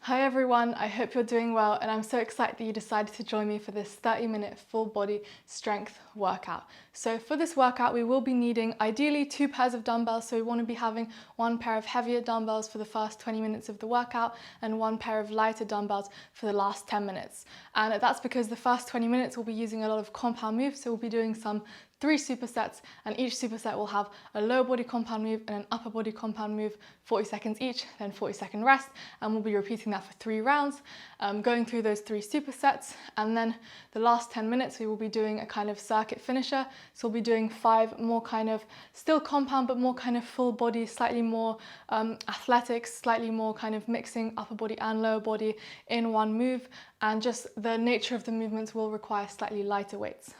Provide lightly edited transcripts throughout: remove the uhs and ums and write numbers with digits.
Hi everyone, I hope you're doing well and I'm so excited that you decided to join me for this 30-minute full body strength workout. So for this workout we will be needing ideally 2 pairs of dumbbells, so we want to be having 1 pair of heavier dumbbells for the first 20 minutes of the workout and 1 pair of lighter dumbbells for the last 10 minutes. And that's because the first 20 minutes we'll be using a lot of compound moves, so we'll be doing some 3 supersets, and each superset will have a lower body compound move and an upper body compound move, 40 seconds each, then 40-second rest, and we'll be repeating that for 3 rounds, going through those 3 supersets. And then the last 10 minutes we will be doing a kind of circuit finisher, so we'll be doing 5 more kind of still compound but more kind of full body, slightly more athletics, slightly more kind of mixing upper body and lower body in one move, and just the nature of the movements will require slightly lighter weights.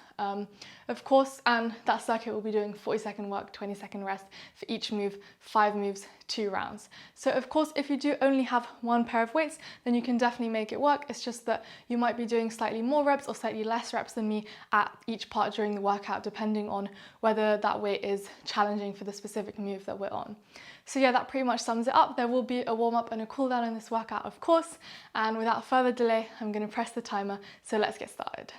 Of course, and that circuit will be doing 40-second work, 20-second rest for each move, 5 moves, 2 rounds. So of course, if you do only have 1 pair of weights, then you can definitely make it work. It's just that you might be doing slightly more reps or slightly less reps than me at each part during the workout, depending on whether that weight is challenging for the specific move that we're on. So yeah, that pretty much sums it up. There will be a warm-up and a cool-down in this workout, of course, and without further delay, I'm going to press the timer, so let's get started.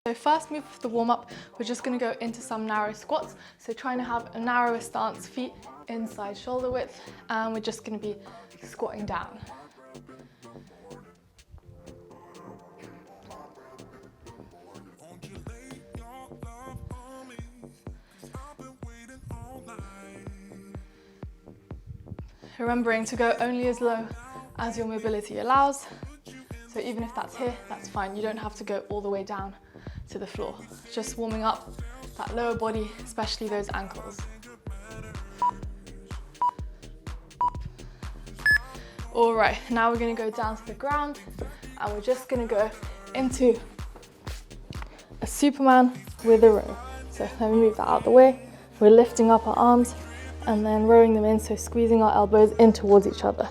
So first move for the warm-up, we're just going to go into some narrow squats. So trying to have a narrower stance, feet inside shoulder width, and we're just going to be squatting down. Remembering to go only as low as your mobility allows. So even if that's here, that's fine. You don't have to go all the way down to the floor. Just warming up that lower body, especially those ankles. All right, now we're going to go down to the ground and we're just going to go into a Superman with a row. So let me move that out of the way. We're lifting up our arms and then rowing them in, so squeezing our elbows in towards each other.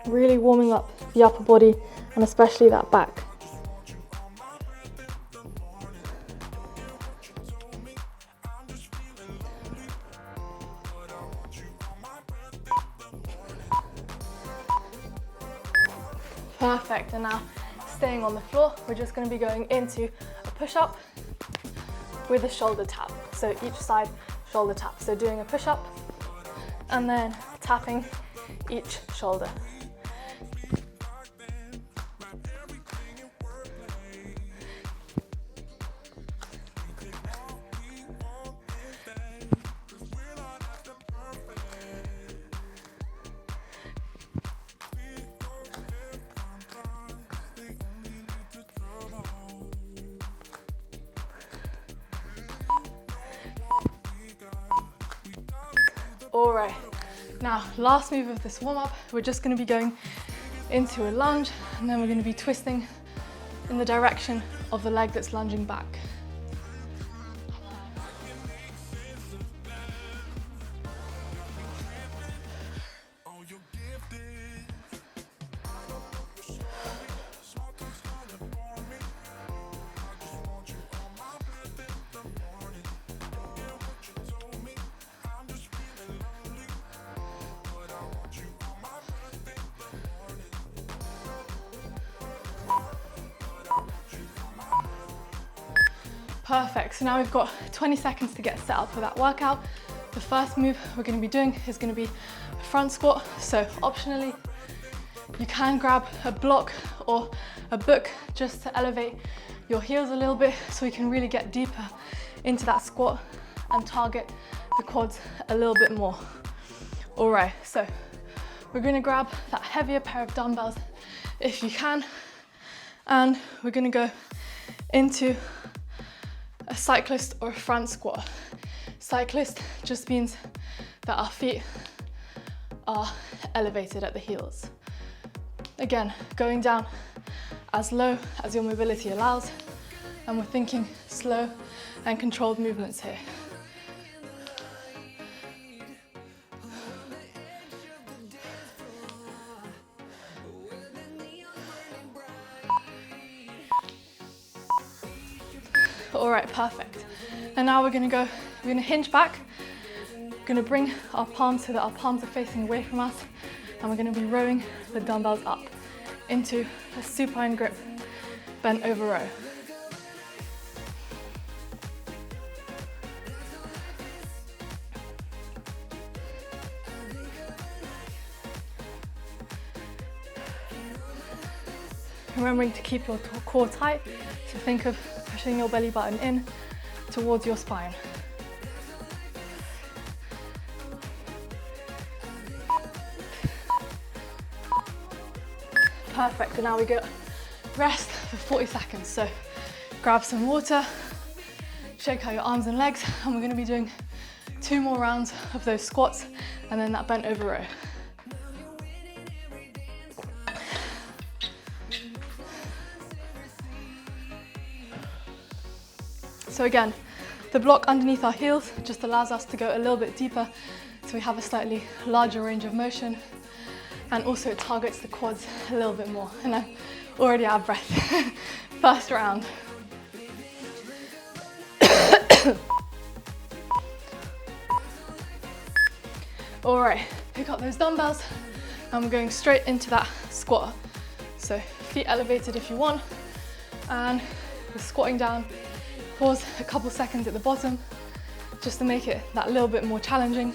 Really warming up the upper body and especially that back. Perfect, and now staying on the floor, we're just going to be going into a push-up with a shoulder tap. So each side shoulder tap. So doing a push-up and then tapping each shoulder. All right, now last move of this warm-up, we're just going to be going into a lunge and then we're going to be twisting in the direction of the leg that's lunging back. Perfect, so now we've got 20 seconds to get set up for that workout. The first move we're going to be doing is going to be a front squat. So optionally, you can grab a block or a book just to elevate your heels a little bit so we can really get deeper into that squat and target the quads a little bit more. All right, so we're going to grab that heavier pair of dumbbells if you can, and we're going to go into a cyclist or a front squat. Cyclist just means that our feet are elevated at the heels. Again, going down as low as your mobility allows, and we're thinking slow and controlled movements here. All right, perfect. And now we're gonna hinge back. We're gonna bring our palms so that our palms are facing away from us, and we're gonna be rowing the dumbbells up into a supine grip, bent over row. Remembering to keep your core tight, so think of pushing your belly button in towards your spine. Perfect, and now we go rest for 40 seconds. So grab some water, shake out your arms and legs, and we're gonna be doing 2 more rounds of those squats and then that bent over row. So again, the block underneath our heels just allows us to go a little bit deeper, so we have a slightly larger range of motion, and also it targets the quads a little bit more. And I'm already out of breath. First round. All right, pick up those dumbbells, and we're going straight into that squat. So feet elevated if you want, and we're squatting down. Pause a couple seconds at the bottom, just to make it that little bit more challenging.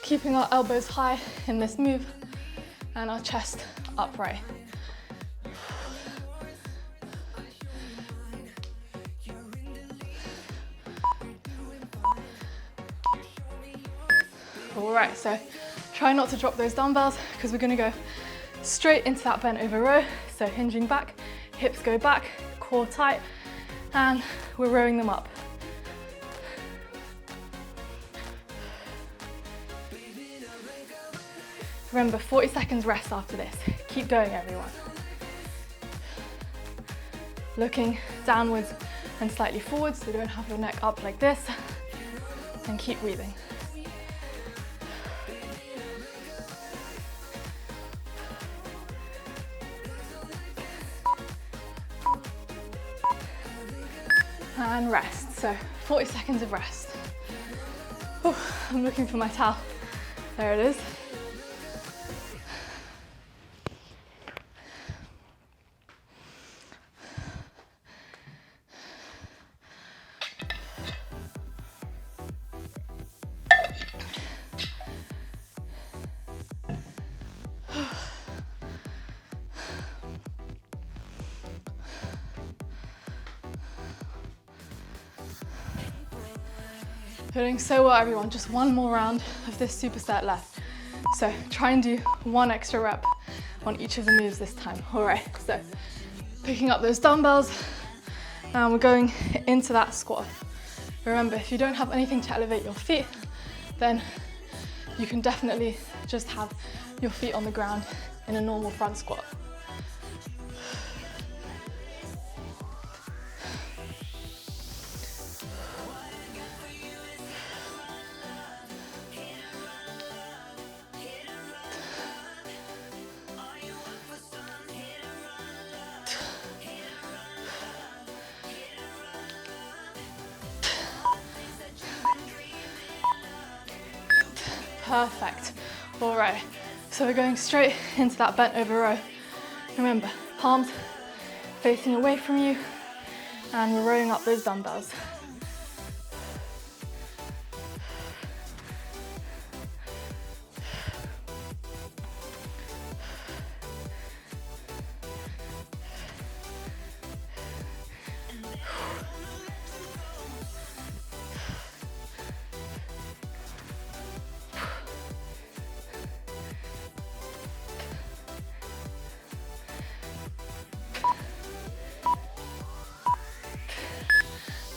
Keeping our elbows high in this move and our chest upright. All right, so try not to drop those dumbbells because we're gonna go straight into that bent over row. So hinging back, hips go back, core tight, and we're rowing them up. Remember, 40 seconds rest after this. Keep going, everyone. Looking downwards and slightly forwards, so don't have your neck up like this, and keep breathing. And rest, so 40 seconds of rest. Whew, I'm looking for my towel. There it is. You're doing so well, everyone. Just one more round of this superset left. So try and do 1 extra rep on each of the moves this time. All right, so picking up those dumbbells, and we're going into that squat. Remember, if you don't have anything to elevate your feet, then you can definitely just have your feet on the ground in a normal front squat. Perfect. All right, so we're going straight into that bent over row. Remember, palms facing away from you, and we're rowing up those dumbbells.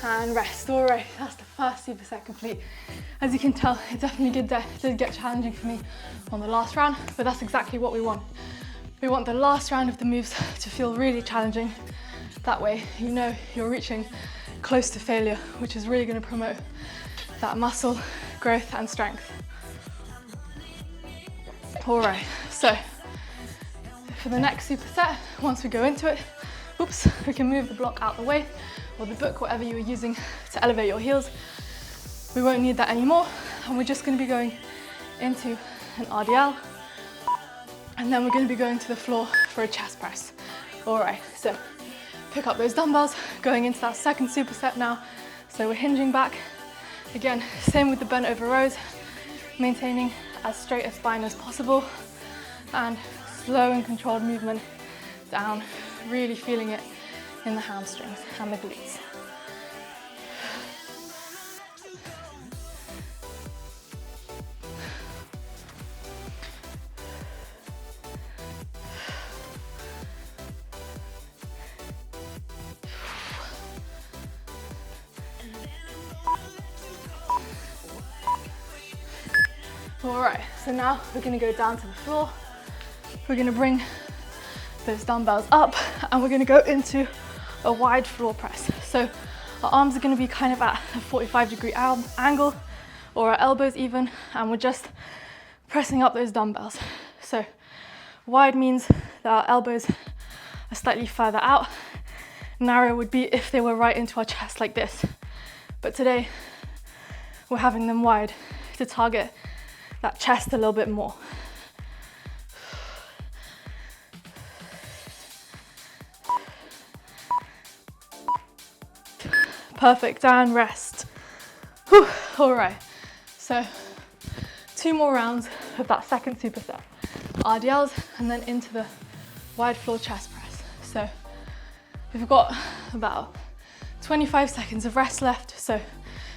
And rest. All right, that's the first superset complete. As you can tell, it definitely did get challenging for me on the last round, but that's exactly what we want. We want the last round of the moves to feel really challenging. That way, you know you're reaching close to failure, which is really going to promote that muscle growth and strength. All right, so for the next superset, once we go into it, oops, we can move the block out the way, or the book, whatever you were using to elevate your heels. We won't need that anymore, and we're just going to be going into an RDL, and then we're going to be going to the floor for a chest press. All right, so pick up those dumbbells, going into that second superset now. So we're hinging back. Again, same with the bent over rows, maintaining as straight a spine as possible, and slow and controlled movement down, really feeling it in the hamstrings and the glutes. All right, so now we're gonna go down to the floor. We're gonna bring those dumbbells up, and we're gonna go into a wide floor press. So our arms are gonna be kind of at a 45-degree angle, or our elbows even, and we're just pressing up those dumbbells. So wide means that our elbows are slightly further out. Narrow would be if they were right into our chest like this. But today, we're having them wide to target that chest a little bit more. Perfect, and rest. Whew. All right, so 2 more rounds of that second superset. RDLs, and then into the wide floor chest press. So we've got about 25 seconds of rest left, so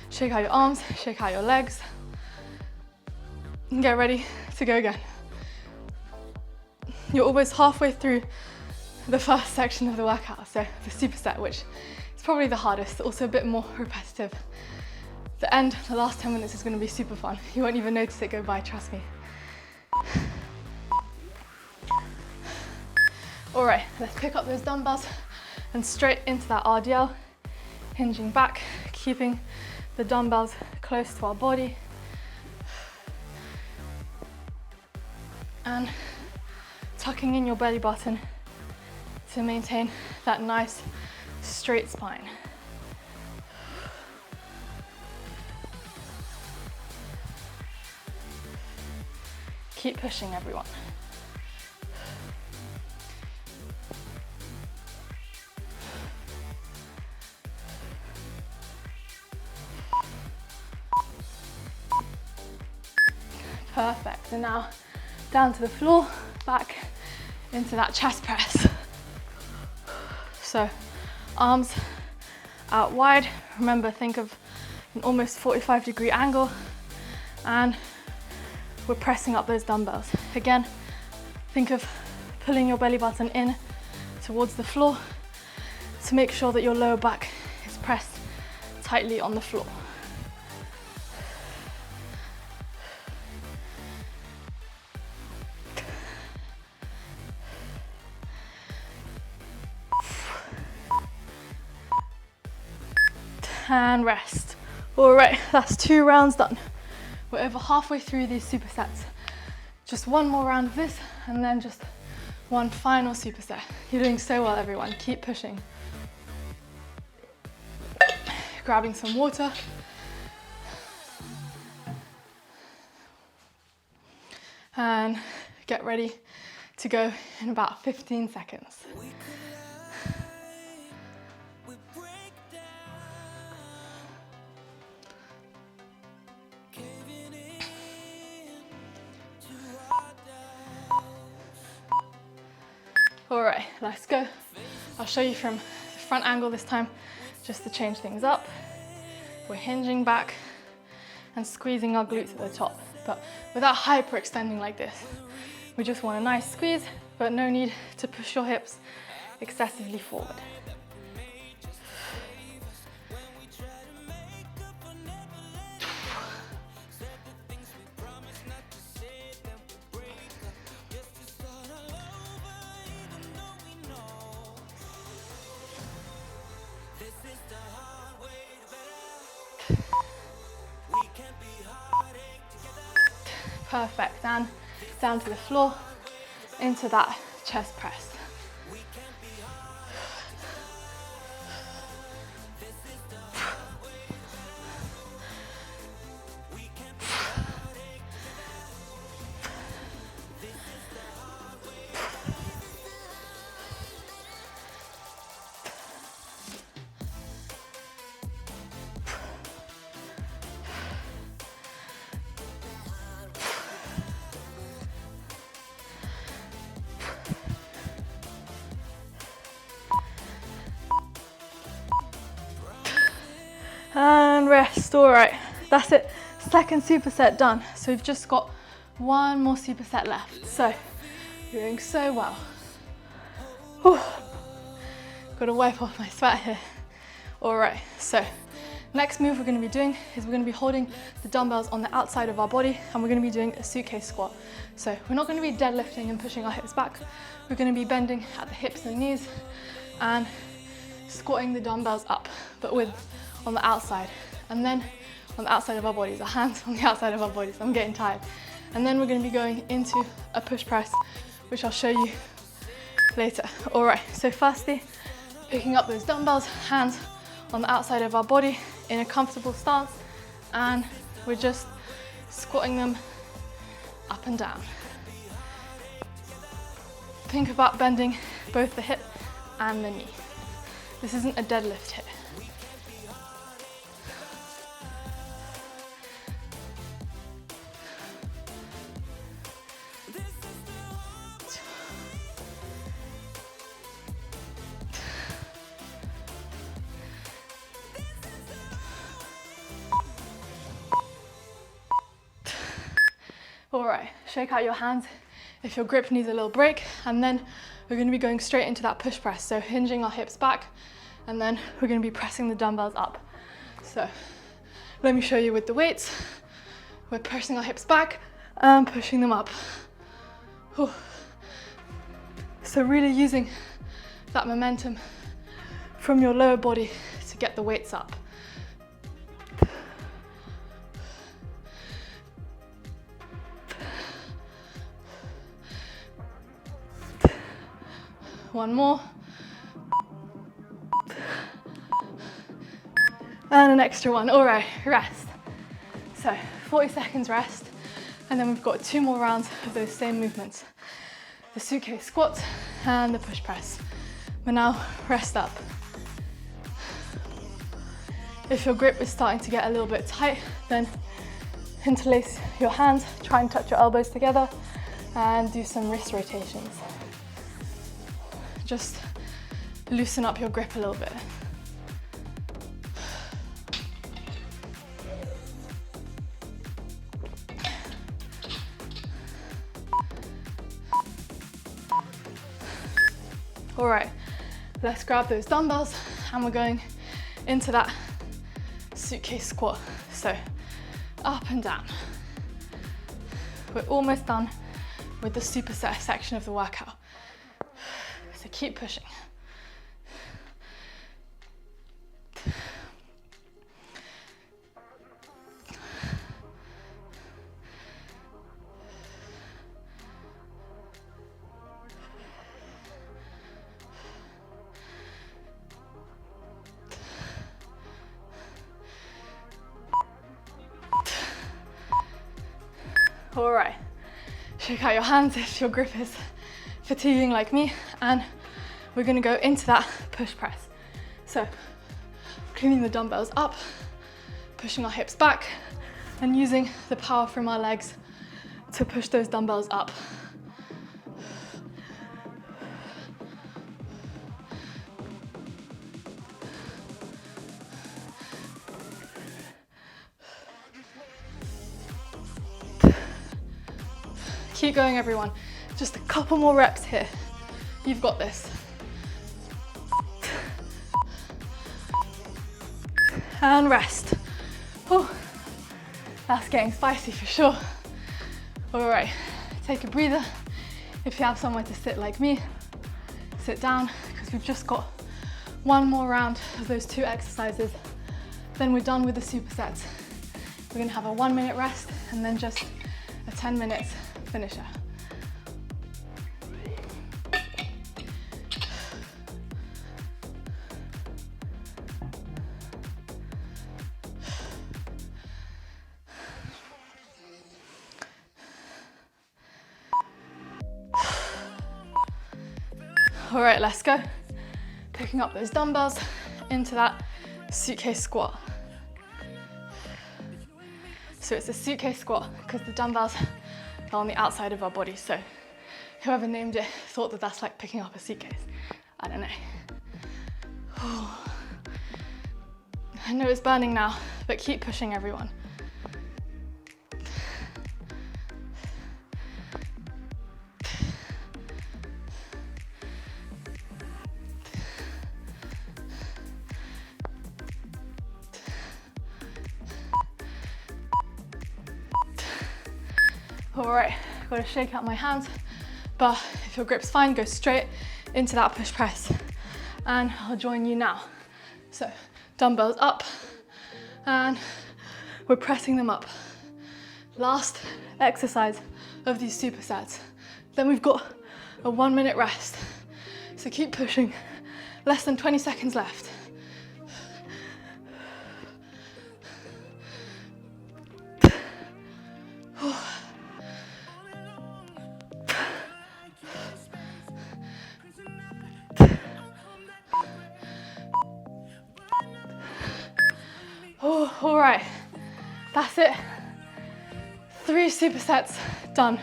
shake out your arms, shake out your legs, and get ready to go again. You're almost halfway through the first section of the workout, so the superset, which is probably the hardest, also a bit more repetitive. The end, the last 10 minutes is going to be super fun. You won't even notice it go by, trust me. All right, let's pick up those dumbbells and straight into that RDL, hinging back, keeping the dumbbells close to our body. And tucking in your belly button to maintain that nice straight spine. Keep pushing, everyone. Perfect, and now down to the floor, back into that chest press. So arms out wide. Remember, think of an almost 45-degree angle, and we're pressing up those dumbbells. Again, think of pulling your belly button in towards the floor to make sure that your lower back is pressed tightly on the floor. And rest. All right, that's 2 rounds done. We're over halfway through these supersets. Just 1 more round of this, and then just 1 final superset. You're doing so well, everyone. Keep pushing. Grabbing some water. And get ready to go in about 15 seconds. All right, let's go. I'll show you from the front angle this time, just to change things up. We're hinging back and squeezing our glutes at the top, but without hyperextending like this. We just want a nice squeeze, but no need to push your hips excessively forward. Perfect, and down to the floor into that chest press. And rest. All right, that's it. Second superset done. So we've just got one more superset left. So you're doing so well. Whew. Got to wipe off my sweat here. All right, so next move we're going to be doing is we're going to be holding the dumbbells on the outside of our body, and we're going to be doing a suitcase squat. So we're not going to be deadlifting and pushing our hips back. We're going to be bending at the hips and knees and squatting the dumbbells up, but on the outside, and then on the outside of our bodies, our hands on the outside of our bodies. I'm getting tired. And then we're going to be going into a push press, which I'll show you later. All right, so firstly, picking up those dumbbells, hands on the outside of our body in a comfortable stance, and we're just squatting them up and down. Think about bending both the hip and the knee. This isn't a deadlift here. All right, shake out your hands if your grip needs a little break, and then we're going to be going straight into that push press. So hinging our hips back, and then we're going to be pressing the dumbbells up. So let me show you with the weights. We're pressing our hips back and pushing them up. Whew. So really using that momentum from your lower body to get the weights up. One more. And an extra one. All right, rest. So 40 seconds rest, and then we've got 2 more rounds of those same movements. The suitcase squat and the push press. But now rest up. If your grip is starting to get a little bit tight, then interlace your hands, try and touch your elbows together, and do some wrist rotations. Just loosen up your grip a little bit. All right, let's grab those dumbbells, and we're going into that suitcase squat. So up and down. We're almost done with the superset section of the workout. So keep pushing. All right, shake out your hands if your grip is fatiguing like me, and we're gonna go into that push press. So cleaning the dumbbells up, pushing our hips back, and using the power from our legs to push those dumbbells up. Keep going, everyone. Just a couple more reps here. You've got this. And rest. Oh, that's getting spicy for sure. All right, take a breather. If you have somewhere to sit like me, sit down, because we've just got 1 more round of those 2 exercises. Then we're done with the supersets. We're gonna have a 1-minute rest and then just a 10 minutes finisher. All right, let's go. Picking up those dumbbells into that suitcase squat. So it's a suitcase squat because the dumbbells are on the outside of our body. So whoever named it thought that that's like picking up a suitcase. I don't know. I know it's burning now, but keep pushing, everyone. All right, I've got to shake out my hands, but if your grip's fine, go straight into that push press. And I'll join you now. So dumbbells up, and we're pressing them up. Last exercise of these supersets. Then we've got a 1 minute rest. So keep pushing, less than 20 seconds left. Oh, all right, that's it. 3 supersets done.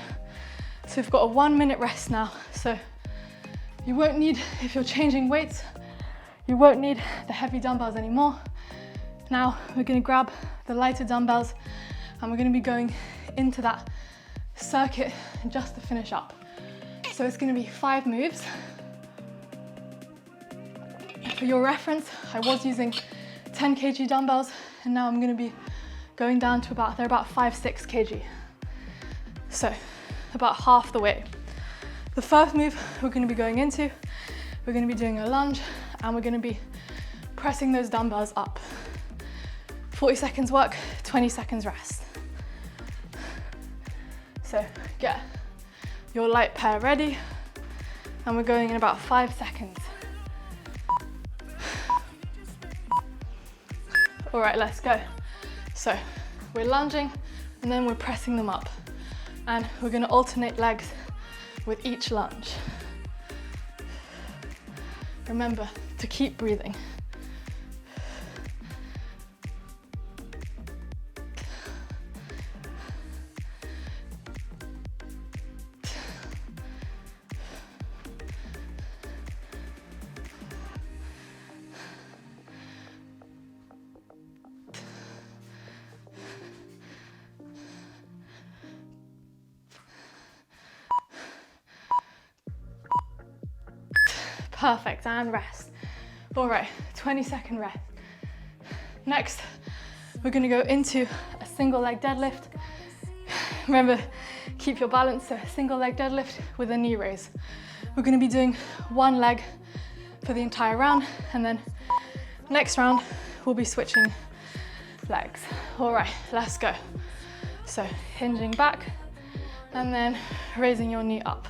So we've got a 1 minute rest now. So you won't need, if you're changing weights, you won't need the heavy dumbbells anymore. Now we're gonna grab the lighter dumbbells and we're gonna be going into that circuit just to finish up. So it's gonna be 5 moves. For your reference, I was using 10 kg dumbbells, and now I'm gonna be going down to they're about 5-6 kg. So about half the weight. The first move we're gonna be going into, we're gonna be doing a lunge, and we're gonna be pressing those dumbbells up. 40 seconds work, 20 seconds rest. So get your light pair ready, and we're going in about 5 seconds. All right, let's go. So we're lunging and then we're pressing them up. And we're gonna alternate legs with each lunge. Remember to keep breathing. Perfect, and rest. All right, 20-second rest. Next, we're gonna go into a single leg deadlift. Remember, keep your balance, so single leg deadlift with a knee raise. We're gonna be doing one leg for the entire round, and then next round, we'll be switching legs. All right, let's go. So hinging back, and then raising your knee up.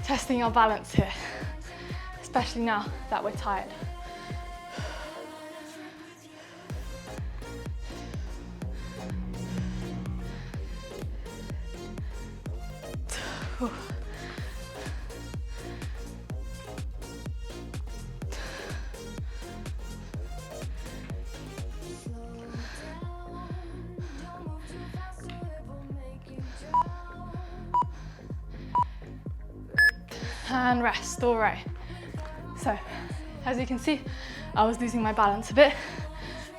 Testing our balance here, especially now that we're tired. And rest, all right. So, as you can see, I was losing my balance a bit.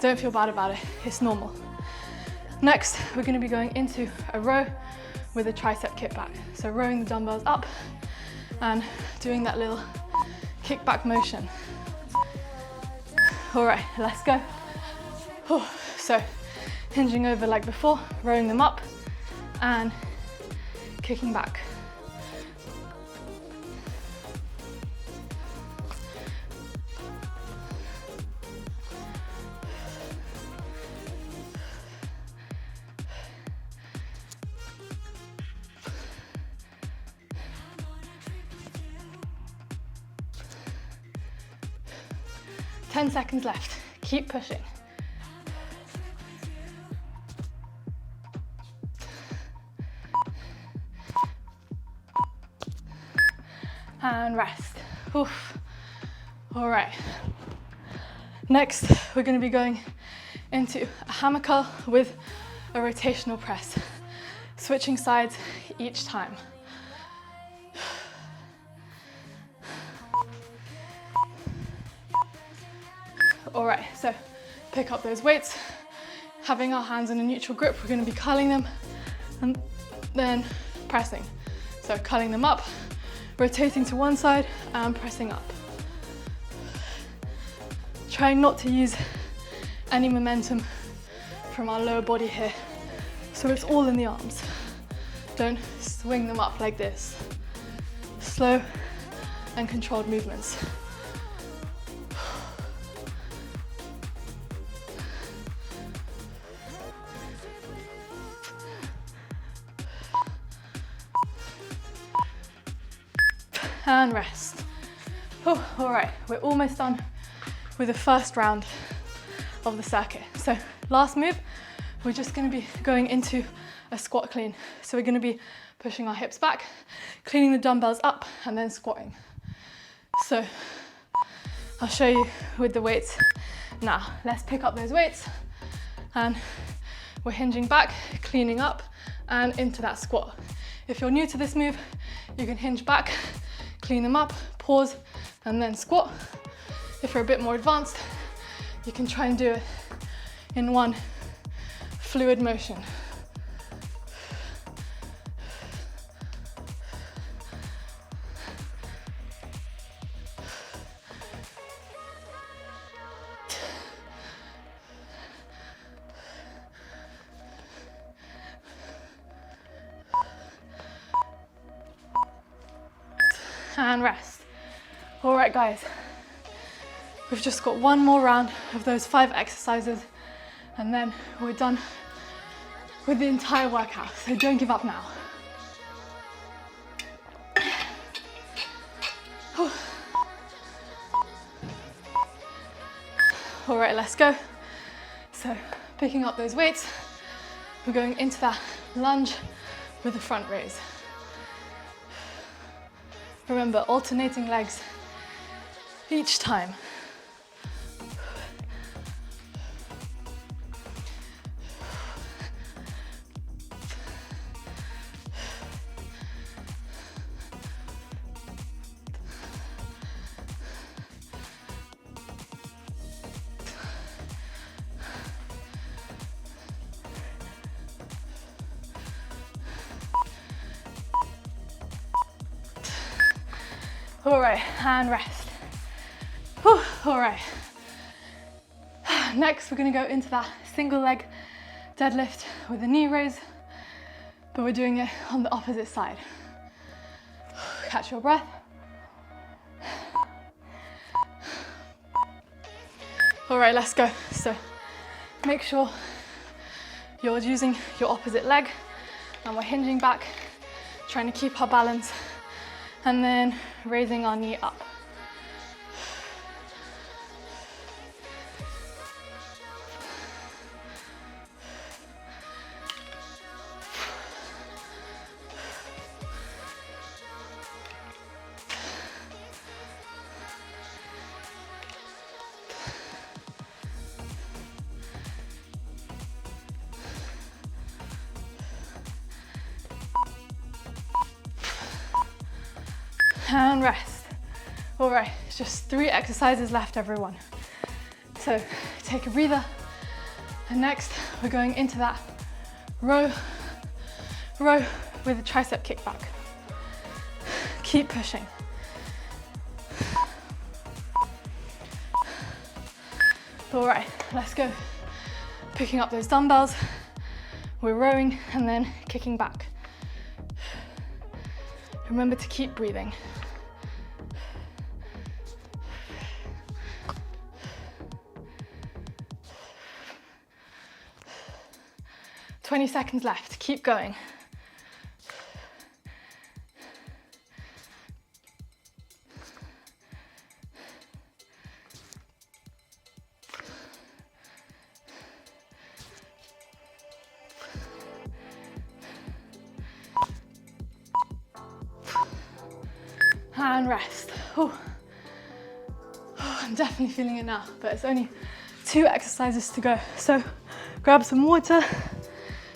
Don't feel bad about it, it's normal. Next, we're gonna be going into a row with a tricep kickback. So rowing the dumbbells up and doing that little kickback motion. All right, let's go. So, hinging over like before, rowing them up and kicking back. Ten seconds left, keep pushing. and rest. Oof. All right. Next, we're going to be going into a hammer curl with a rotational press, switching sides each time. All right, so pick up those weights, having our hands in a neutral grip. We're going to be curling them and then pressing. So curling them up, rotating to one side and pressing up. Trying not to use any momentum from our lower body here, so it's all in the arms. Don't swing them up like this. Slow and controlled movements. And rest. Oh, all right, we're almost done with the first round of the circuit. So last move, we're just going to be going into a squat clean. So we're going to be pushing our hips back, cleaning the dumbbells up, and then squatting. So I'll show you with the weights. Now let's pick up those weights, and we're hinging back, cleaning up, and into that squat. If you're new to this move, you can hinge back, clean them up, pause, and then squat. If you're a bit more advanced, you can try and do it in one fluid motion. And rest. All right, guys. We've just got one more round of those 5 exercises, and then we're done with the entire workout. So don't give up now. All right, let's go. So picking up those weights, we're going into that lunge with the front raise. Remember, alternating legs each time. All right, and rest. Whew, all right. Next, we're gonna go into that single leg deadlift with a knee raise, but we're doing it on the opposite side. Catch your breath. All right, let's go. So make sure you're using your opposite leg, and we're hinging back, trying to keep our balance, and then raising our knee up. And rest. All right, just 3 exercises left, everyone. So take a breather, and next we're going into that row with a tricep kickback. Keep pushing. All right, let's go. Picking up those dumbbells, we're rowing and then kicking back. Remember to keep breathing. "20 seconds left, keep going. and rest. Whew. I'm definitely feeling it now, but it's only 2 exercises to go. So grab some water.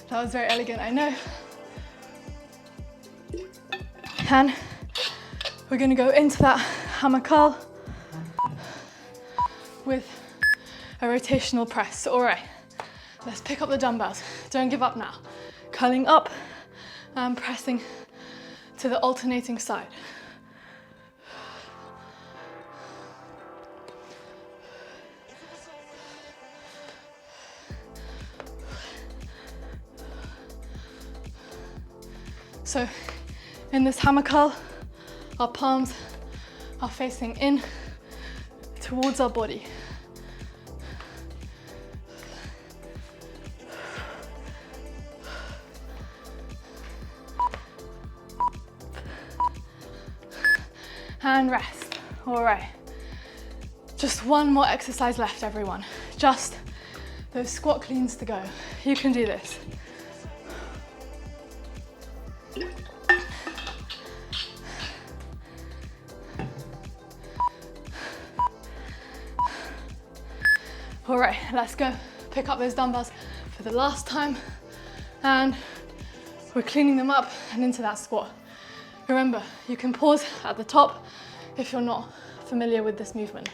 That was very elegant, I know. And we're gonna go into that hammer curl with a rotational press. All right, let's pick up the dumbbells. Don't give up now. Curling up and pressing to the alternating side. So in this hammer curl, our palms are facing in towards our body. And rest. All right. Just one more exercise left, everyone. Just those squat cleans to go. You can do this. All right, let's go. Pick up those dumbbells for the last time. And we're cleaning them up and into that squat. Remember, you can pause at the top if you're not familiar with this movement.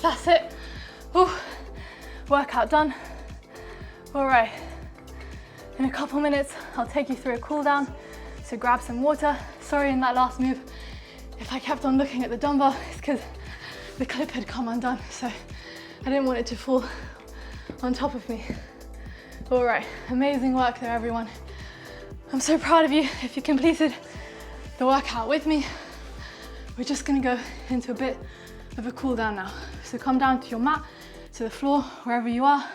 That's it. Ooh, workout done. All right, in a couple minutes, I'll take you through a cool down. So grab some water. Sorry, in that last move, if I kept on looking at the dumbbell, it's because the clip had come undone. So I didn't want it to fall on top of me. All right, amazing work there, everyone. I'm so proud of you if you completed the workout with me. We're just gonna go into a bit of a cool down now. So come down to your mat, to the floor, wherever you are.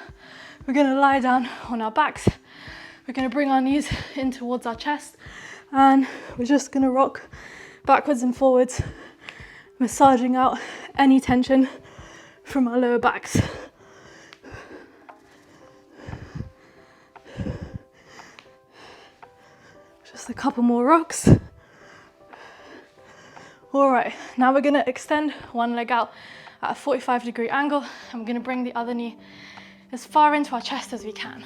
We're gonna lie down on our backs. We're gonna bring our knees in towards our chest, and we're just gonna rock backwards and forwards, massaging out any tension from our lower backs. Just a couple more rocks. All right, now we're gonna extend one leg out at a 45-degree angle, and we're gonna bring the other knee as far into our chest as we can.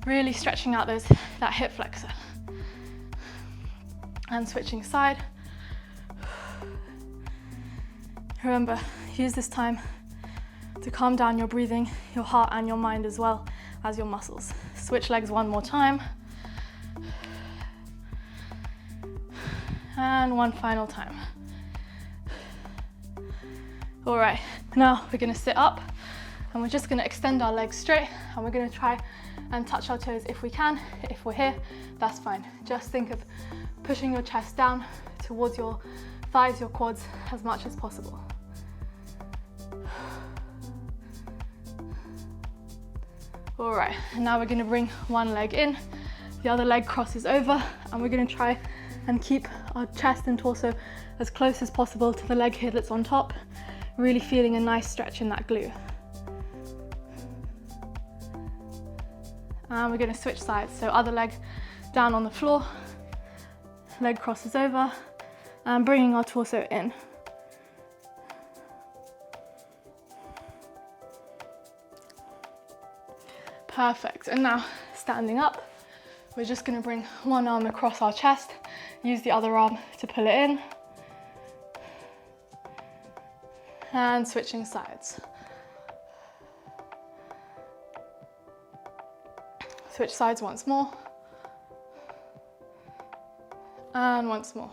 Really stretching out that hip flexor. And switching side. Remember, use this time to calm down your breathing, your heart and your mind as well as your muscles. Switch legs one more time. And one final time. All right, now we're gonna sit up and we're just gonna extend our legs straight, and we're gonna try and touch our toes if we can. If we're here, that's fine. Just think of pushing your chest down towards your thighs, your quads, as much as possible. All right, and now we're gonna bring one leg in, the other leg crosses over, and we're gonna try and keep our chest and torso as close as possible to the leg here that's on top, really feeling a nice stretch in that glute. And we're gonna switch sides. So other leg down on the floor, leg crosses over, and bringing our torso in. Perfect, and now standing up, we're just gonna bring one arm across our chest, use the other arm to pull it in, and switching sides. Switch sides once more, and once more.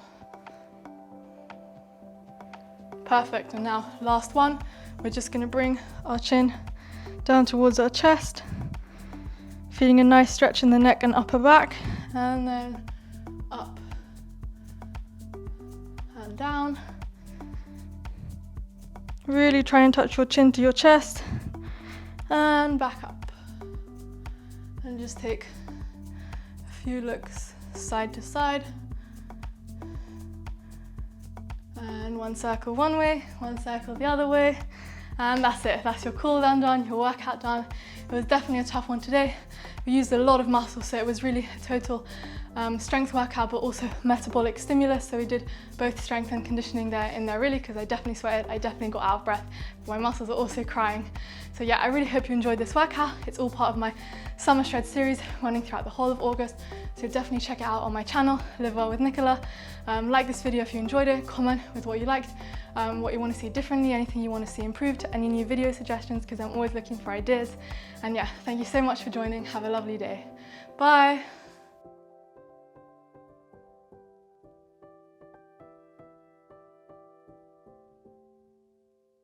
Perfect, and now last one, we're just gonna bring our chin down towards our chest, feeling a nice stretch in the neck and upper back, and then up and down Really try and touch your chin to your chest and back up. And just take a few looks side to side. And one circle one way, one circle the other way. And that's it, that's your cool down done, your workout done. It was definitely a tough one today. We used a lot of muscle, so it was really a total strength workout, but also metabolic stimulus. So we did both strength and conditioning there in there really, because I definitely sweated, I definitely got out of breath, but my muscles are also crying. So yeah, I really hope you enjoyed this workout. It's all part of my Summer Shred series running throughout the whole of August. So definitely check it out on my channel, Live Well with Nicola. Like this video if you enjoyed it, comment with what you liked, what you want to see differently, anything you want to see improved, any new video suggestions, because I'm always looking for ideas. And yeah, thank you so much for joining. Have a lovely day. Bye.